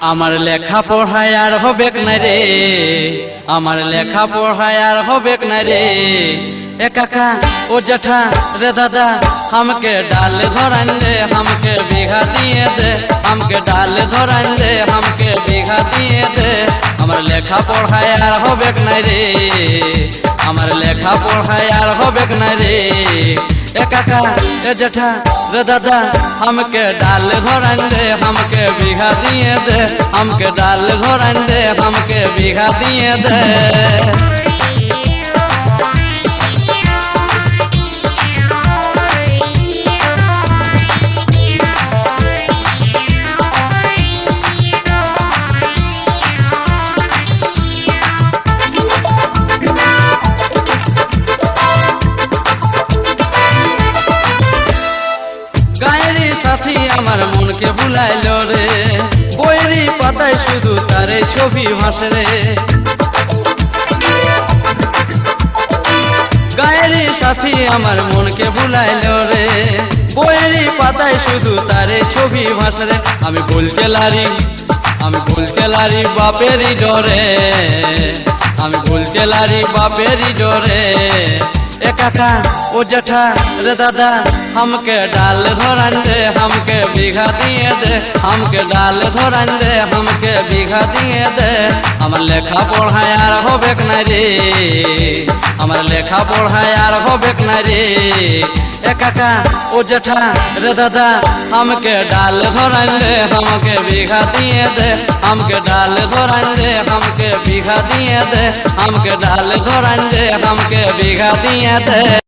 আমার লেখা পড়ায় আর হবে না রে, আমার লেখা পড়ায় আর হবে না রে। এ কাকা ও জেঠা রে দাদা हमके डाल धरान दे, हमके बीघा दिए दे, हमके डाल धरान दे, हमके बीघा दिए दे। আমার লেখা পড়ায় আর হবে না রে, আমার লেখা পড়ায় আর হবে না রে। ए काका ए जेठा रे दादा हमके डाल धरान दे, हमके बीघा दिए दे, हमके डाल धरान दे, हमके बीघा दिए दे। গায়েরি সাথী আমার মনকে ভুলাইলো রে, বইয়েরই পাতায় শুধু তারে ছবি ভাসে রে। গায়েরি সাথী আমার মনকে ভুলাইলো রে, বইয়েরই পাতায় শুধু তারে ছবি ভাসে রে। আমি বলতে লারি, আমি বলতে লারি বাপেরই ডরে, আমি বলতে লারি বাপেরই ডরে। ए काका ओ जेठा रे दादा हमके डाल धरान दे, हमके बीघा दिए दे, हमके डाल धरान दे, हमके बीघा दिए दे। আমার লেখা পড়ায় আর হবে না রে, আমার লেখা পড়ায় আর হবে না রে। এ কাকা ও জেঠা রে দাদা हमके डाल धरान दे, हमके बीघा दिए दे, हमके डाल धरान दे, हमके बीघा दिए दे, हमके डाल धरान दे, हमके बीघा दिए दे।